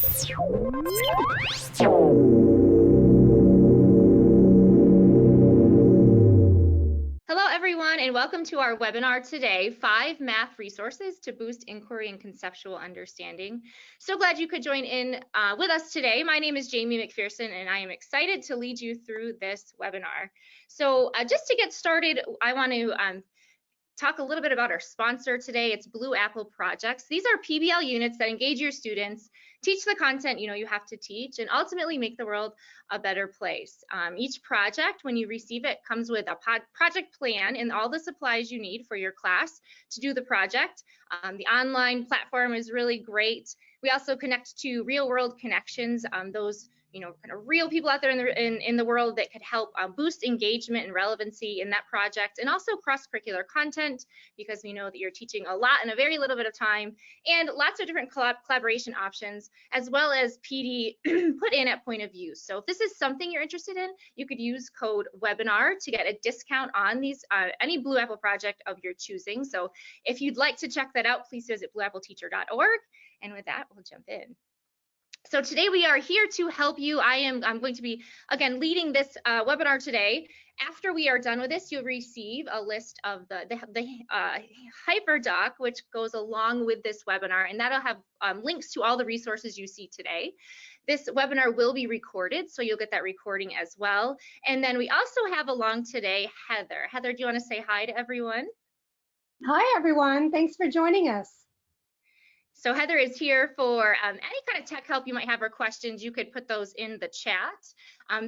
Hello, everyone, and welcome to our webinar today, 5 Math Resources to Boost Inquiry and Conceptual Understanding. So glad you could join in with us today. My name is Jamie McPherson, and I am excited to lead you through this webinar. So just to get started, I want to talk a little bit about our sponsor today. It's Blue Apple Projects. These are PBL units that engage your students, teach the content you have to teach, and ultimately make the world a better place. Each project, when you receive it, comes with a project plan and all the supplies you need for your class to do the project. The online platform is really great. We also connect to real world connections, those kind of real people out there in the world that could help boost engagement and relevancy in that project, and also cross-curricular content, because we know that you're teaching a lot in a very little bit of time, and lots of different collaboration options, as well as PD put in at point of use. So if this is something you're interested in, you could use code webinar to get a discount on these any Blue Apple project of your choosing. So if you'd like to check that out, please visit blueappleteacher.org. And with that, we'll jump in. So today we are here to help you. I'm going to be, again, leading this webinar today. After we are done with this, you'll receive a list of the hyperdoc, which goes along with this webinar, and that'll have links to all the resources you see today. This webinar will be recorded, so you'll get that recording as well. And then we also have along today Heather. Heather, do you want to say hi to everyone? Hi, everyone. Thanks for joining us. So Heather is here for any kind of tech help you might have or questions. You could put those in the chat.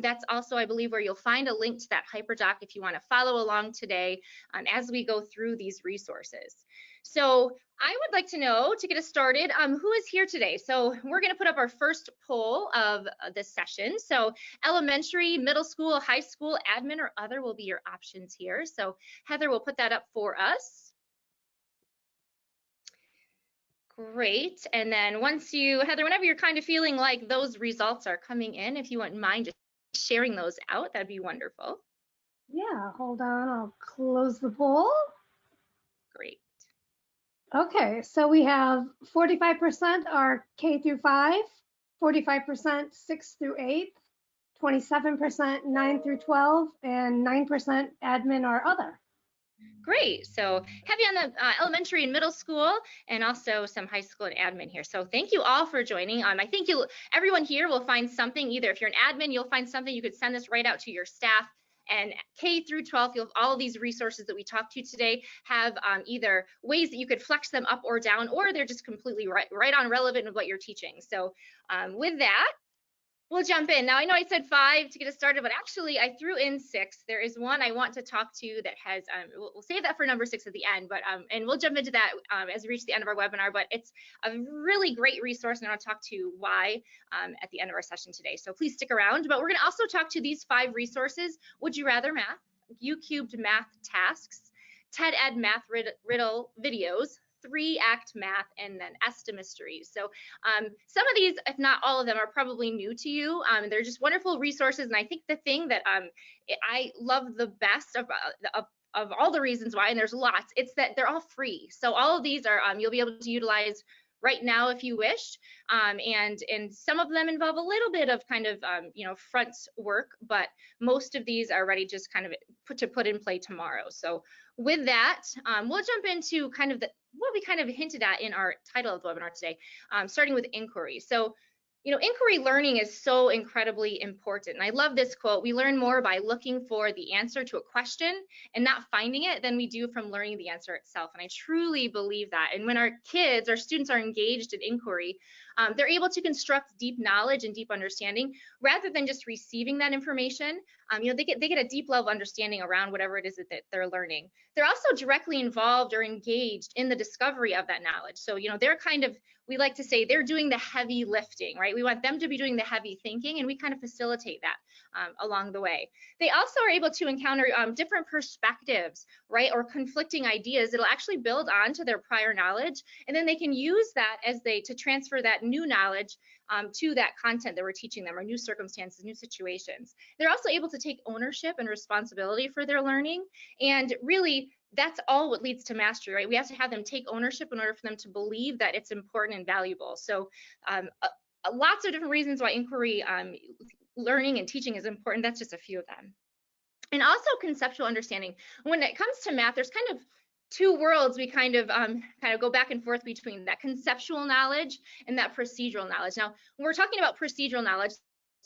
That's also, I believe, where you'll find a link to that hyperdoc if you want to follow along today as we go through these resources. So I would like to know, to get us started, who is here today? So we're going to put up our first poll of this session. So elementary, middle school, high school, admin, or other will be your options here. So Heather will put that up for us. Great. And then once you, Heather, whenever you're kind of feeling like those results are coming in, if you wouldn't mind just sharing those out, that'd be wonderful. Yeah, hold on. I'll close the poll. Great. Okay, so we have 45% are K through 5, 45% 6 through 8, 27% 9 through 12, and 9% admin or other. Great. So heavy on the elementary and middle school, and also some high school and admin here. So thank you all for joining. I think everyone here will find something. Either if you're an admin, you'll find something. You could send this right out to your staff. And K through 12, all of these resources that we talked to today have either ways that you could flex them up or down, or they're just completely right on relevant with what you're teaching. So with that, we'll jump in. Now, I know I said 5 to get us started, but actually I threw in 6. There is one I want to talk to that has, we'll save that for number 6 at the end, but and we'll jump into that as we reach the end of our webinar, but it's a really great resource, and I'll talk to why at the end of our session today. So please stick around, but we're gonna also talk to these 5 resources: Would You Rather Math, Youcubed Math Tasks, TED Ed Math Riddle Videos, 3-act math, and then Esti-mysteries. So some of these, if not all of them, are probably new to you. They're just wonderful resources, and I think the thing that I love the best of all the reasons why, and there's lots, it's that they're all free. So all of these are you'll be able to utilize right now if you wish, and some of them involve a little bit of kind of front work, but most of these are ready just kind of put in play tomorrow. So with that, we'll jump into kind of what we kind of hinted at in our title of the webinar today, starting with inquiry. So inquiry learning is so incredibly important. And I love this quote: "We learn more by looking for the answer to a question and not finding it than we do from learning the answer itself." And I truly believe that. And when our students are engaged in inquiry, they're able to construct deep knowledge and deep understanding rather than just receiving that information. They get a deep level of understanding around whatever it is that they're learning. They're also directly involved or engaged in the discovery of that knowledge. So they're kind of, we like to say, they're doing the heavy lifting, right? We want them to be doing the heavy thinking, and we kind of facilitate that along the way. They also are able to encounter different perspectives, right, or conflicting ideas that'll actually build onto their prior knowledge, and then they can use that to transfer that new knowledge to that content that we're teaching them, or new circumstances, new situations. They're also able to take ownership and responsibility for their learning, and really that's all what leads to mastery, right? We have to have them take ownership in order for them to believe that it's important and valuable. So lots of different reasons why inquiry learning and teaching is important. That's just a few of them. And also conceptual understanding. When it comes to math, there's kind of two worlds we kind of go back and forth between, that conceptual knowledge and that procedural knowledge. Now, when we're talking about procedural knowledge,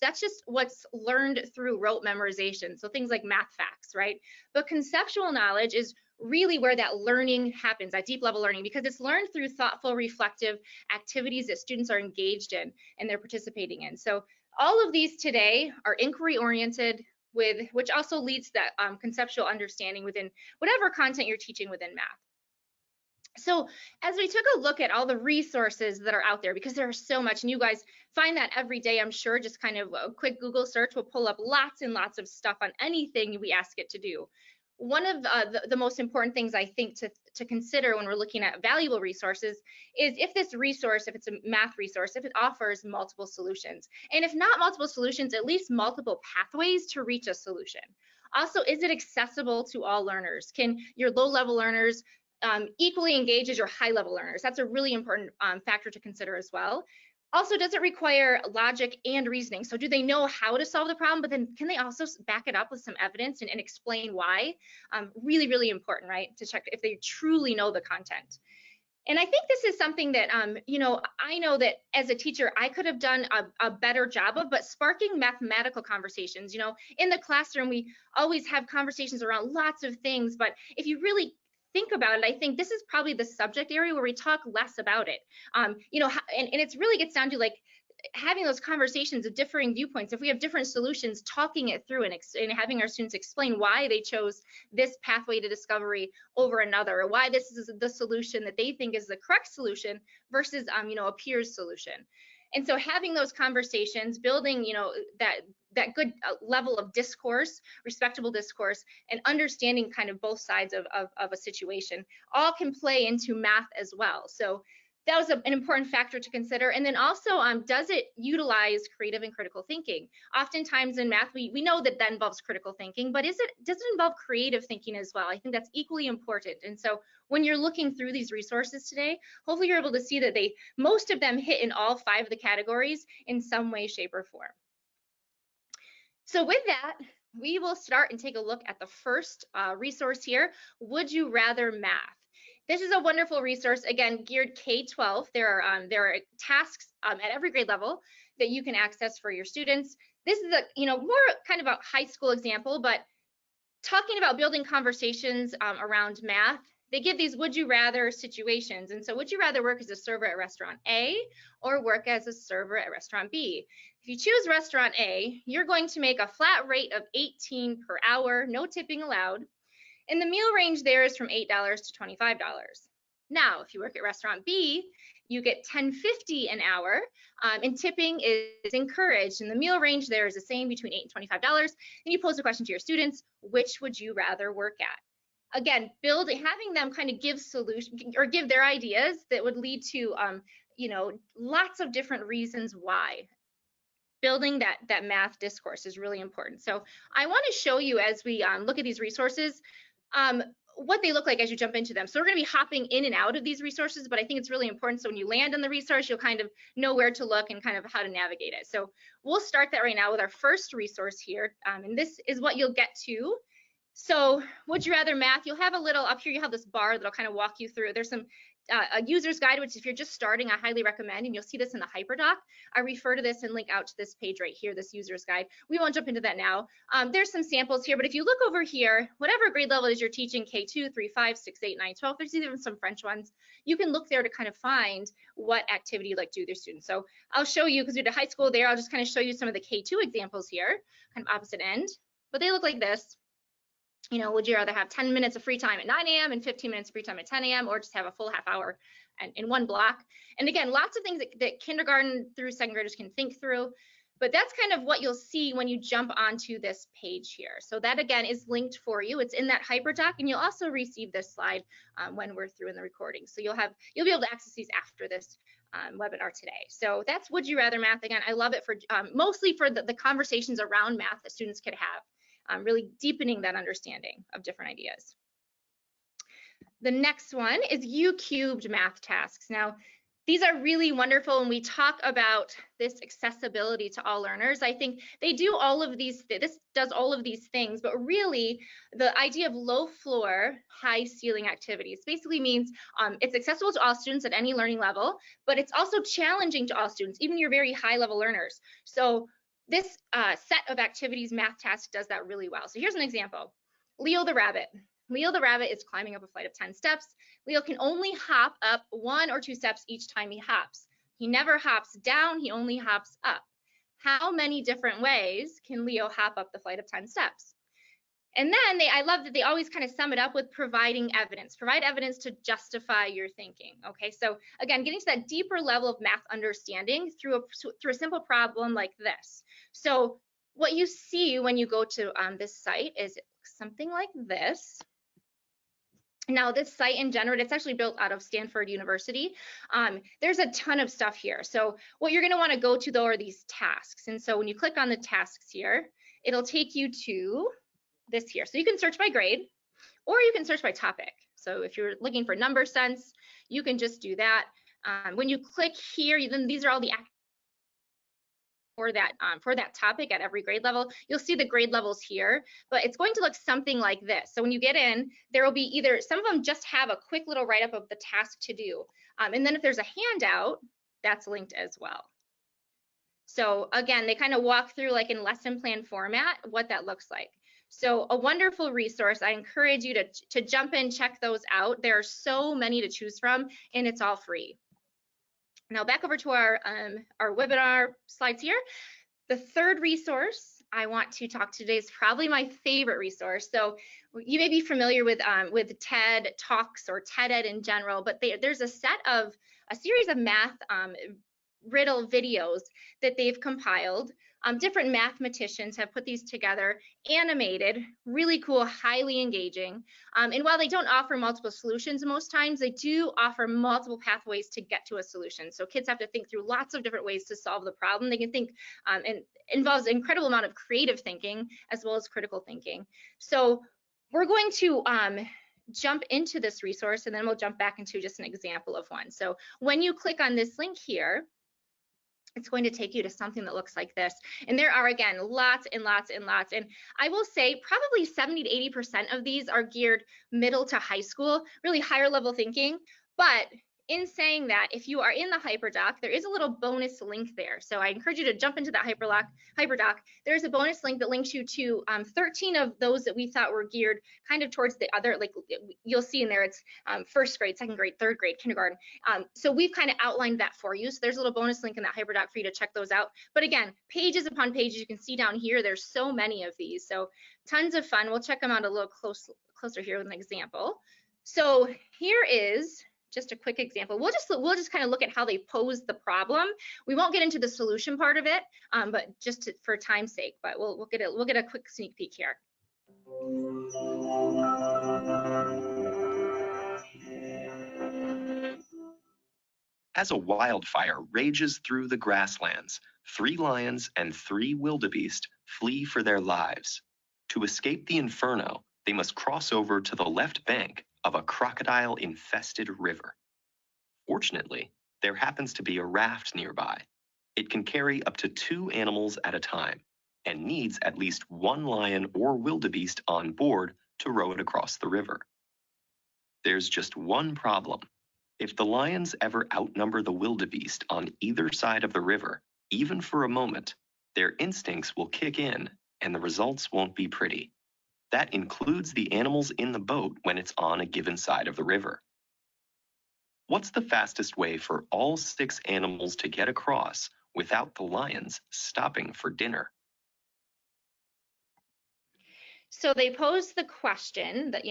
that's just what's learned through rote memorization. So things like math facts, right? But conceptual knowledge is really where that learning happens, that deep level learning, because it's learned through thoughtful, reflective activities that students are engaged in and they're participating in. So all of these today are inquiry oriented, which also leads to that conceptual understanding within whatever content you're teaching within math. So as we took a look at all the resources that are out there, because there are so much, and you guys find that every day, I'm sure, just kind of a quick Google search will pull up lots and lots of stuff on anything we ask it to do. One of the most important things I think to consider when we're looking at valuable resources is if this resource, if it's a math resource, if it offers multiple solutions. And if not multiple solutions, at least multiple pathways to reach a solution. Also, is it accessible to all learners? Can your low-level learners equally engage as your high-level learners? That's a really important factor to consider as well. Also, does it require logic and reasoning? So do they know how to solve the problem, but then can they also back it up with some evidence and explain why? Really, really important, right? To check if they truly know the content. And I think this is something that, you know, I know that as a teacher, I could have done a better job of, but sparking mathematical conversations. You know, in the classroom, we always have conversations around lots of things, but if you really think about it, I think this is probably the subject area where we talk less about it. You know, and it really gets down to like having those conversations of differing viewpoints. If we have different solutions, talking it through and having our students explain why they chose this pathway to discovery over another, or why this is the solution that they think is the correct solution versus you know, a peer's solution. And so having those conversations, building, you know, that good level of discourse, respectable discourse, and understanding kind of both sides of a situation, all can play into math as well. So that was an important factor to consider. And then also, does it utilize creative and critical thinking? Oftentimes in math, we know that involves critical thinking, but does it involve creative thinking as well? I think that's equally important. And so when you're looking through these resources today, hopefully you're able to see that most of them hit in all 5 of the categories in some way, shape, or form. So with that, we will start and take a look at the first resource here, Would You Rather Math. This is a wonderful resource, again, geared K-12. There are tasks at every grade level that you can access for your students. This is a, you know, more kind of a high school example, but talking about building conversations around math. They give these would you rather situations. And so would you rather work as a server at restaurant A or work as a server at restaurant B? If you choose restaurant A, you're going to make a flat rate of $18 per hour, no tipping allowed. And the meal range there is from $8 to $25. Now, if you work at restaurant B, you get $10.50 an hour, and tipping is encouraged. And the meal range there is the same, between $8 and $25. And you pose a question to your students, which would you rather work at? Again, having them kind of give solutions or give their ideas that would lead to, you know, lots of different reasons why. Building that math discourse is really important. So I want to show you, as we look at these resources, what they look like as you jump into them. So we're going to be hopping in and out of these resources, but I think it's really important. So when you land on the resource, you'll kind of know where to look and kind of how to navigate it. So we'll start that right now with our first resource here. And this is what you'll get to. So would you rather math, you'll have a little up here, you have this bar that'll kind of walk you through. There's some a user's guide, which if you're just starting, I highly recommend, and you'll see this in the hyperdoc. I refer to this and link out to this page right here, this user's guide. We won't jump into that now. There's some samples here, but if you look over here, whatever grade level is you're teaching, K2, 3, 5, 6, 8, 9, 12, there's even some French ones. You can look there to kind of find what activity you'd like to do with your students. So I'll show you, because we did high school there, I'll just kind of show you some of the K2 examples here, kind of opposite end, but they look like this. You know, would you rather have 10 minutes of free time at 9 a.m. and 15 minutes of free time at 10 a.m. or just have a full half hour in one block? And again, lots of things that kindergarten through second graders can think through, but that's kind of what you'll see when you jump onto this page here. So that again is linked for you. It's in that hyperdoc, and you'll also receive this slide when we're through in the recording. So you'll be able to access these after this webinar today. So that's Would You Rather Math. Again, I love it for mostly for the conversations around math that students could have. Really deepening that understanding of different ideas. The next one is Youcubed math tasks. Now, these are really wonderful when we talk about this accessibility to all learners. I think they do all of these, this does all of these things, but really the idea of low floor, high ceiling activities basically means it's accessible to all students at any learning level, but it's also challenging to all students, even your very high level learners. So this set of activities math task does that really well. So here's an example. Leo the rabbit. Leo the rabbit is climbing up a flight of 10 steps. Leo can only hop up 1 or 2 steps each time he hops. He never hops down, he only hops up. How many different ways can Leo hop up the flight of 10 steps? And then I love that they always kind of sum it up with providing evidence. Provide evidence to justify your thinking. Okay, so again, getting to that deeper level of math understanding through a simple problem like this. So what you see when you go to this site is something like this. Now, this site in general, it's actually built out of Stanford University. There's a ton of stuff here. So what you're going to want to go to, though, are these tasks. And so when you click on the tasks here, it'll take you to this here. So you can search by grade, or you can search by topic. So if you're looking for number sense, you can just do that. When you click here, then these are all the for that topic at every grade level. You'll see the grade levels here, but it's going to look something like this. So when you get in, there will be either, some of them just have a quick little write-up of the task to do. And then if there's a handout, that's linked as well. So again, they kind of walk through like in lesson plan format, what that looks like. So a wonderful resource. I encourage you to jump in, check those out. There are so many to choose from, and it's all free. Now back over to our webinar slides here. The third resource I want to talk today is probably my favorite resource. So you may be familiar with TED Talks or TED Ed in general, but there's a series of math riddle videos that they've compiled. Different mathematicians have put these together, animated, really cool, highly engaging. And while they don't offer multiple solutions most times, they do offer multiple pathways to get to a solution. So kids have to think through lots of different ways to solve the problem. They can think, and involves an incredible amount of creative thinking as well as critical thinking. So we're going to jump into this resource, and then we'll jump back into just an example of one. So when you click on this link here, it's going to take you to something that looks like this. And there are, again, lots and lots and lots. And I will say probably 70 to 80% of these are geared middle to high school, really higher level thinking. But in saying that, if you are in the hyperdoc, there is a little bonus link there. So I encourage you to jump into that hyperdoc. There's a bonus link that links you to 13 of those that we thought were geared kind of towards the other, like you'll see in there, it's first grade, second grade, third grade, kindergarten. So we've kind of outlined that for you. So there's a little bonus link in that hyperdoc for you to check those out. But again, pages upon pages, you can see down here, there's so many of these. So tons of fun. We'll check them out a little closer here with an example. So here is just a quick example. We'll just kind of look at how they pose the problem. We won't get into the solution part of it, but just for time's sake. But we'll get a quick sneak peek here. As a wildfire rages through the grasslands, 3 lions and 3 wildebeest flee for their lives. To escape the inferno, they must cross over to the left bank of a crocodile-infested river. Fortunately, there happens to be a raft nearby. It can carry up to 2 animals at a time and needs at least 1 lion or wildebeest on board to row it across the river. There's just one problem. If the lions ever outnumber the wildebeest on either side of the river, even for a moment, their instincts will kick in and the results won't be pretty. That includes the animals in the boat when it's on a given side of the river. What's the fastest way for all 6 animals to get across without the lions stopping for dinner? So they pose the question that,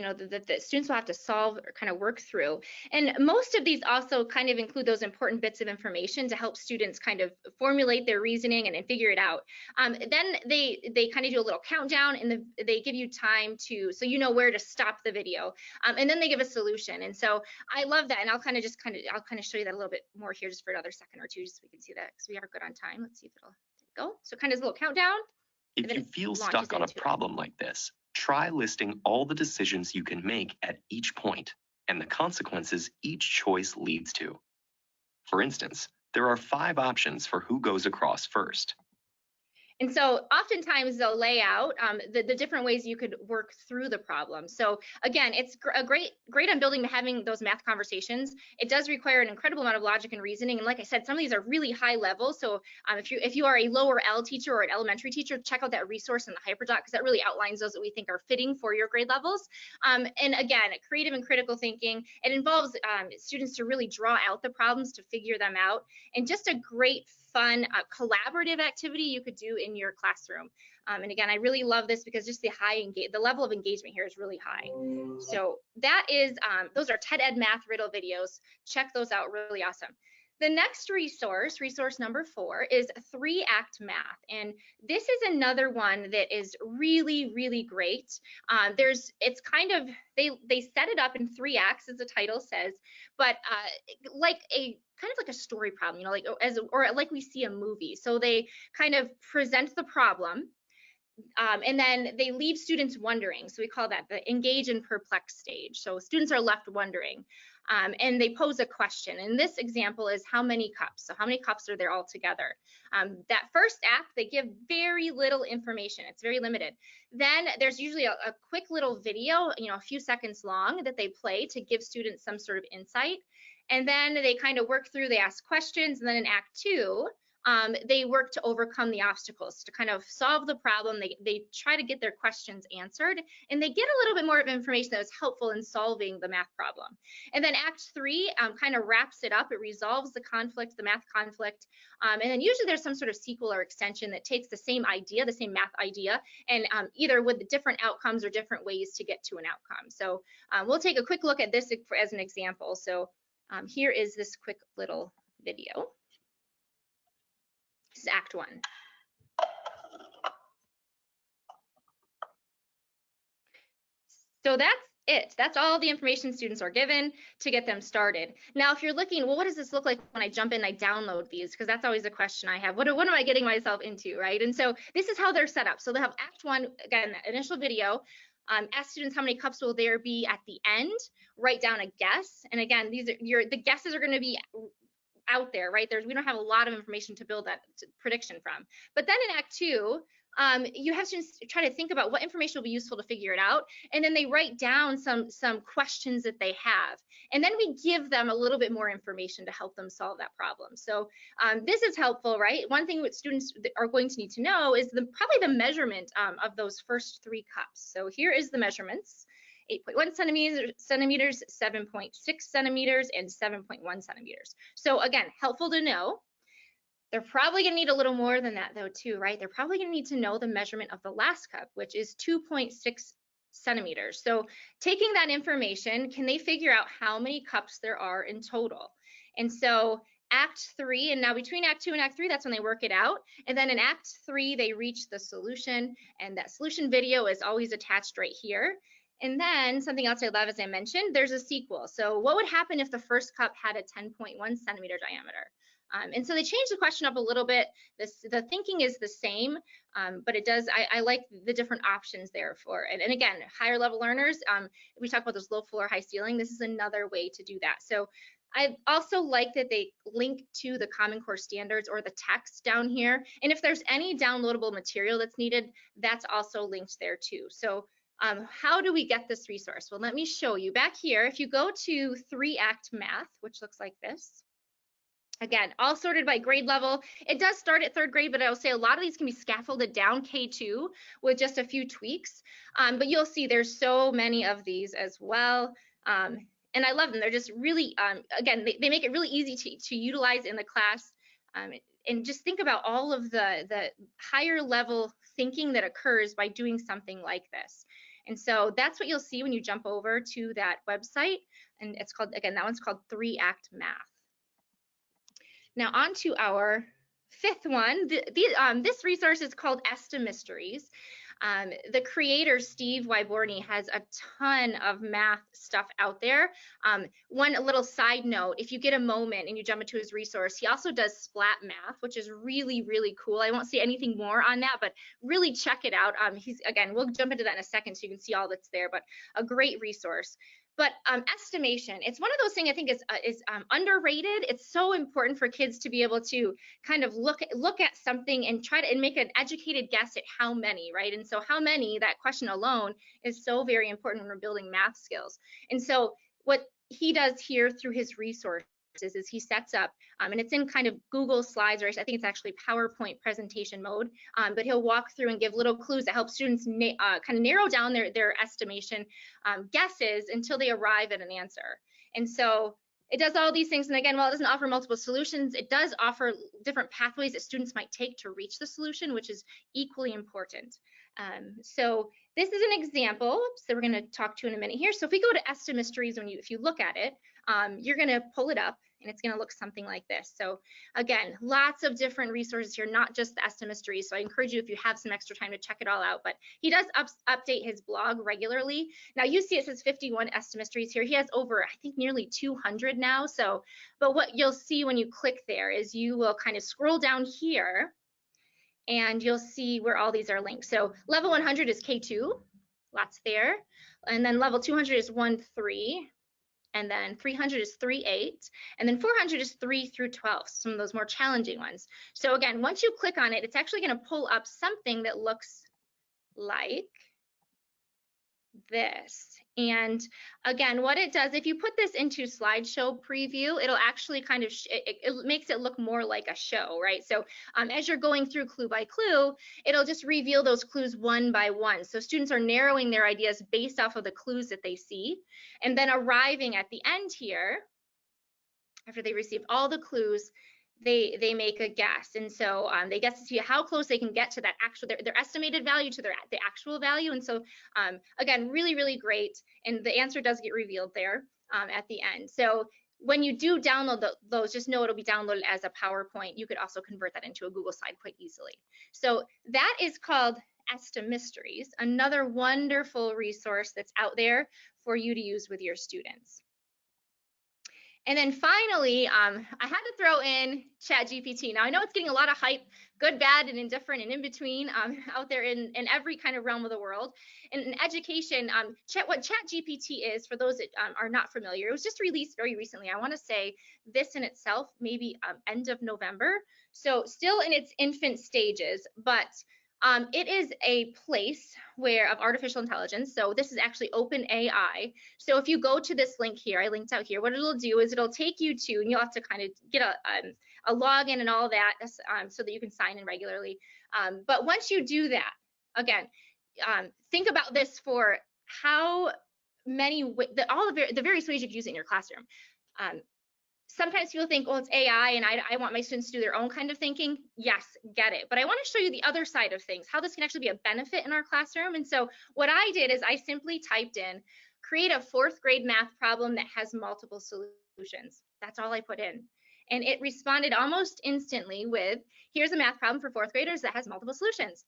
that students will have to solve or kind of work through. And most of these also kind of include those important bits of information to help students kind of formulate their reasoning and figure it out. Then they kind of do a little countdown, and they give you time to, so you know where to stop the video. And then they give a solution. And so I love that. And I'll kind of show you that a little bit more here just for another second or two, just so we can see that, because we are good on time. Let's see if it'll go. So kind of a little countdown. If you feel stuck on a problem like this, try listing all the decisions you can make at each point and the consequences each choice leads to. For instance, there are 5 options for who goes across first. And so oftentimes they'll lay out the different ways you could work through the problem. So again, it's a great on building to having those math conversations. It does require an incredible amount of logic and reasoning. And like I said, some of these are really high level. So if you are a lower L teacher or an elementary teacher, check out that resource in the HyperDoc, because that really outlines those that we think are fitting for your grade levels. And again, creative and critical thinking. It involves students to really draw out the problems, to figure them out, and just a great fun collaborative activity you could do in your classroom. And again, I really love this because just the level of engagement here is really high. So that is those are TED Ed Math riddle videos. Check those out, really awesome. The next resource number 4, is 3-Act Math. And this is another one that is really, really great. It's kind of, they set it up in 3 acts, as the title says, but like a story problem, you know, like we see a movie. So they kind of present the problem, and then they leave students wondering. So we call that the engage and perplex stage. So students are left wondering, and they pose a question. And this example is how many cups? So how many cups are there all together? That first act, they give very little information. It's very limited. Then there's usually a quick little video, you know, a few seconds long, that they play to give students some sort of insight. And then they kind of work through, they ask questions, and then in Act 2, they work to overcome the obstacles, to kind of solve the problem. They try to get their questions answered, and they get a little bit more of information that is helpful in solving the math problem. And then Act 3 kind of wraps it up. It resolves the conflict, the math conflict, and then usually there's some sort of sequel or extension that takes the same idea, the same math idea, and either with the different outcomes or different ways to get to an outcome. So we'll take a quick look at this as an example. So here is this quick little video. This is Act 1. So that's it. That's all the information students are given to get them started. Now, if you're looking, well, what does this look like when I jump in, I download these? Because that's always a question I have. What am I getting myself into, right? And so this is how they're set up. So they have Act 1, again, that initial video. Ask students how many cups will there be at the end. Write down a guess. And again, the guesses are going to be out there, right? We don't have a lot of information to build that prediction from. But then in Act 2, you have students try to think about what information will be useful to figure it out, and then they write down some questions that they have, and then we give them a little bit more information to help them solve that problem. So this is helpful, right? One thing that students are going to need to know is probably the measurement of those first 3 cups. So here is the measurements: 8.1 centimeters, 7.6 centimeters, and 7.1 centimeters. So again, helpful to know. They're probably going to need a little more than that, though, too, right? They're probably going to need to know the measurement of the last cup, which is 2.6 centimeters. So taking that information, can they figure out how many cups there are in total? And so Act 3, and now between Act 2 and Act 3, that's when they work it out. And then in Act 3, they reach the solution, and that solution video is always attached right here. And then something else I love, as I mentioned, there's a sequel. So what would happen if the first cup had a 10.1 centimeter diameter? And so they changed the question up a little bit. The thinking is the same, but it does, I like the different options there for it. And again, higher level learners, we talk about those low floor, high ceiling. This is another way to do that. So I also like that they link to the Common Core standards or the text down here. And if there's any downloadable material that's needed, that's also linked there too. So how do we get this resource? Well, let me show you. Back here, if you go to 3-Act Math, which looks like this, again, all sorted by grade level. It does start at 3rd grade, but I will say a lot of these can be scaffolded down K2 with just a few tweaks. But you'll see there's so many of these as well. And I love them. They're just really, again, they make it really easy to utilize in the class. And just think about all of the higher level thinking that occurs by doing something like this. And so that's what you'll see when you jump over to that website. And it's called, again, that one's called 3-Act Math. Now on to our 5th one. This resource is called Esti-mysteries. The creator, Steve Wyborny, has a ton of math stuff out there. One little side note, if you get a moment and you jump into his resource, he also does splat math, which is really, really cool. I won't say anything more on that, but really check it out. Again, we'll jump into that in a second so you can see all that's there, but a great resource. But estimation, it's one of those things I think is underrated. It's so important for kids to be able to kind of look at something and try to make an educated guess at how many, right? And so how many, that question alone is so very important when we're building math skills. And so what he does here through his resources is he sets up, and it's in kind of Google Slides, or I think it's actually PowerPoint presentation mode, but he'll walk through and give little clues that help students kind of narrow down their estimation guesses until they arrive at an answer. And so it does all these things. And again, while it doesn't offer multiple solutions, it does offer different pathways that students might take to reach the solution, which is equally important. So this is an example that we're going to talk to in a minute here. So if we go to Esti-mysteries, if you look at it, you're going to pull it up and it's going to look something like this. So again, lots of different resources here, not just the Esti-mysteries. So I encourage you, if you have some extra time, to check it all out. But he does update his blog regularly. Now you see it says 51 Esti-mysteries here. He has over, I think, nearly 200 now. So, but what you'll see when you click there is you will kind of scroll down here and you'll see where all these are linked. So level 100 is K2, lots there. And then level 200 is 1-3. And then 300 is 3-8, and then 400 is 3 through 12, some of those more challenging ones. So again, once you click on it, it's actually going to pull up something that looks like this. And again, what it does, if you put this into slideshow preview, it'll actually kind of, it makes it look more like a show, right? So as you're going through clue by clue, it'll just reveal those clues one by one. So students are narrowing their ideas based off of the clues that they see, and then arriving at the end here, after they receive all the clues, they make a guess. And so they guess to see how close they can get to that actual, their estimated value to the actual value. And so again, really, really great. And the answer does get revealed there at the end. So when you do download those, just know it'll be downloaded as a PowerPoint. You could also convert that into a Google slide quite easily. So that is called Esti-mysteries, another wonderful resource that's out there for you to use with your students. And then finally, I had to throw in ChatGPT. Now I know it's getting a lot of hype, good, bad, and indifferent, and in between out there in every kind of realm of the world. And in education, what ChatGPT is, for those that are not familiar, it was just released very recently. I want to say this in itself, maybe end of November. So still in its infant stages, but it is a place of artificial intelligence. So this is actually OpenAI. So if you go to this link here, I linked out here, what it'll do is it'll take you to, and you'll have to kind of get a login and all that so that you can sign in regularly. But once you do that, again, think about this for how many, the various ways you can use it in your classroom. Sometimes people think, well, it's AI and I want my students to do their own kind of thinking. Yes, get it. But I want to show you the other side of things, how this can actually be a benefit in our classroom. And so what I did is I simply typed in, create a 4th grade math problem that has multiple solutions. That's all I put in. And it responded almost instantly with, here's a math problem for 4th graders that has multiple solutions.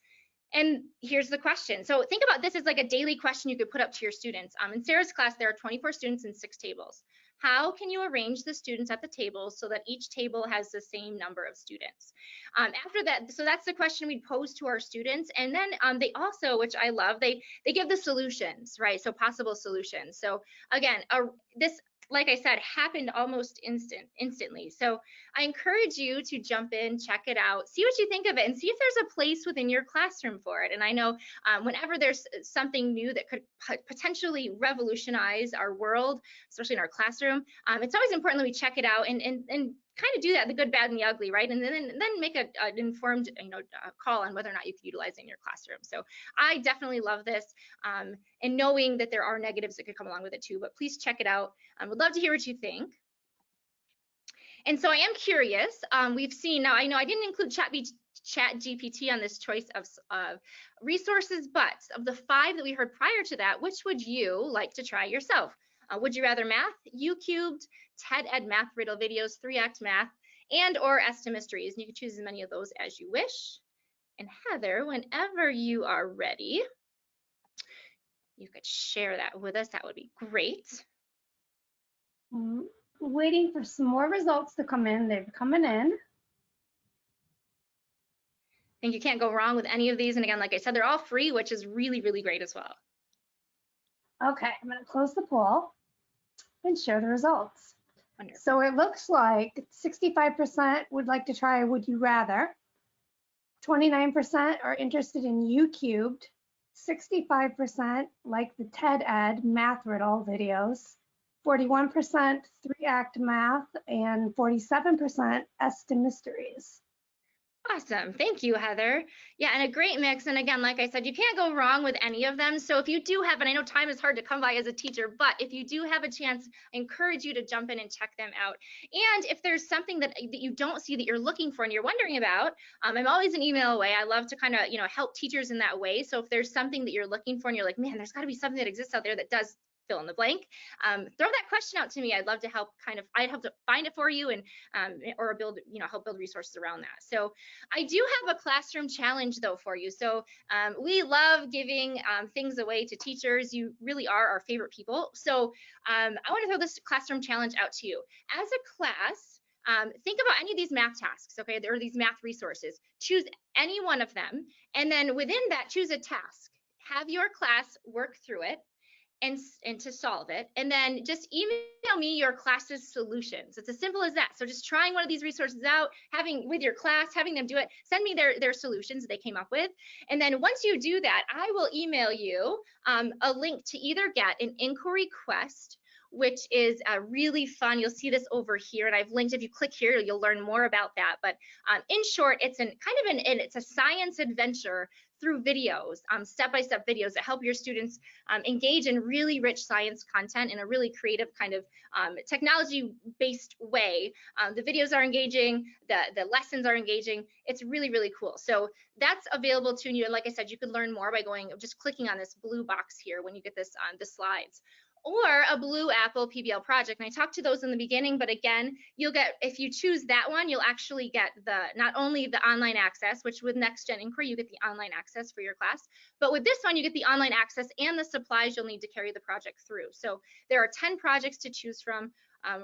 And here's the question. So think about this as like a daily question you could put up to your students. In Sarah's class, there are 24 students and 6 tables. How can you arrange the students at the tables so that each table has the same number of students? After that, so that's the question we'd pose to our students. And then they also, which I love, they give the solutions, right? So possible solutions. So again, this, like I said, happened almost instantly. So I encourage you to jump in, check it out, see what you think of it, and see if there's a place within your classroom for it. And I know whenever there's something new that could potentially revolutionize our world, especially in our classroom, it's always important that we check it out and kind of do that, the good, bad, and the ugly, right? And then make an informed, call on whether or not you can utilize it in your classroom. So I definitely love this, and knowing that there are negatives that could come along with it too. But please check it out. I would love to hear what you think. And so I am curious. We've seen, now I know I didn't include ChatGPT on this choice of resources, but of the 5 that we heard prior to that, which would you like to try yourself? Would you rather math, Youcubed, TED Ed math riddle videos, 3-act math, and or Esti-mysteries? And you can choose as many of those as you wish. And Heather, whenever you are ready, you could share that with us. That would be great. Waiting for some more results to come in. They're coming in. I think you can't go wrong with any of these. And again, like I said, they're all free, which is really, really great as well. Okay, I'm going to close the poll. and share the results. Wonderful. So it looks like 65% would like to try Would You Rather, 29% are interested in Youcubed, 65% like the TED Ed math riddle videos, 41% 3-act math, and 47% Esti-mysteries. Awesome. Thank you, Heather. Yeah, and a great mix. And again, like I said, you can't go wrong with any of them. So if you do have, and I know time is hard to come by as a teacher, but if you do have a chance, I encourage you to jump in and check them out. And if there's something that you don't see that you're looking for and you're wondering about, I'm always an email away. I love to kind of, help teachers in that way. So if there's something that you're looking for and you're like, man, there's got to be something that exists out there that does fill in the blank, throw that question out to me. I'd love to help I'd help to find it for you and or help build resources around that. So I do have a classroom challenge though for you. So we love giving things away to teachers. You really are our favorite people. So I want to throw this classroom challenge out to you. As a class, think about any of these math tasks, okay? There are these math resources. Choose any one of them, and then within that, choose a task. Have your class work through it and to solve it, and then just email me your class's solutions. It's as simple as that. So just trying one of these resources out, with your class, having them do it, send me their solutions they came up with, and then once you do that, I will email you a link to either get an inquiry quest, which is really fun. You'll see this over here, and I've linked. If you click here, you'll learn more about that. But in short, it's it's a science adventure through videos, step-by-step videos that help your students engage in really rich science content in a really creative kind of technology-based way. The videos are engaging, the lessons are engaging. It's really, really cool. So that's available to you. And like I said, you can learn more by just clicking on this blue box here when you get this the slides. Or a blue Apple PBL project. And I talked to those in the beginning, but again, you'll get, if you choose that one, you'll actually get not only the online access, which with Next Gen Inquiry, you get the online access for your class, but with this one, you get the online access and the supplies you'll need to carry the project through. So there are 10 projects to choose from,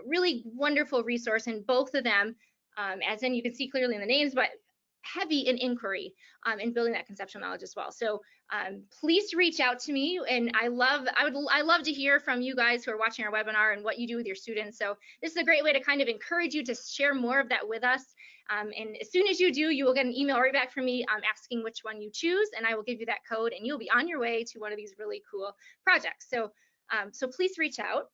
really wonderful resource, and both of them, as in you can see clearly in the names, but heavy in inquiry in building that conceptual knowledge as well. So please reach out to me, and I love to hear from you guys who are watching our webinar and what you do with your students. So this is a great way to kind of encourage you to share more of that with us. And as soon as you do, you will get an email right back from me asking which one you choose, and I will give you that code, and you'll be on your way to one of these really cool projects. So so please reach out.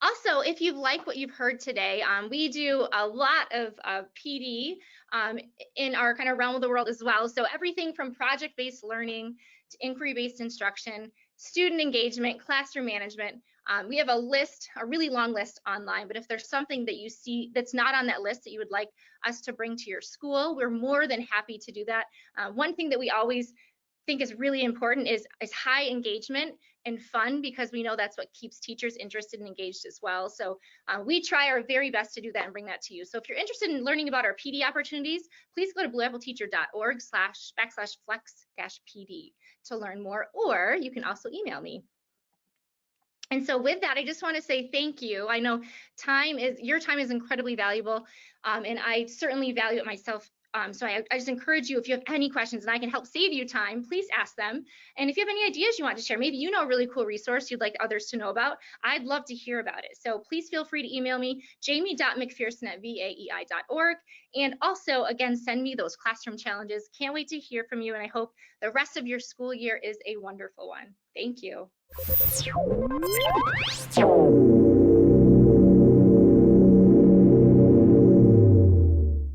Also, if you like what you've heard today, we do a lot of PD in our kind of realm of the world as well. So everything from project-based learning to inquiry-based instruction, student engagement, classroom management. We have a really long list online, but if there's something that you see that's not on that list that you would like us to bring to your school, we're more than happy to do that. One thing that we always think is really important is high engagement and fun, because we know that's what keeps teachers interested and engaged as well. So we try our very best to do that and bring that to you. So if you're interested in learning about our PD opportunities, please go to blueappleteacher.org/flex-PD to learn more, or you can also email me. And so with that, I just want to say thank you. I know your time is incredibly valuable, and I certainly value it myself. So I just encourage you, if you have any questions and I can help save you time, please ask them. And if you have any ideas you want to share, maybe you know a really cool resource you'd like others to know about, I'd love to hear about it. So please feel free to email me, jamie.mcpherson@vaei.org. And also, again, send me those classroom challenges. Can't wait to hear from you, and I hope the rest of your school year is a wonderful one. Thank you.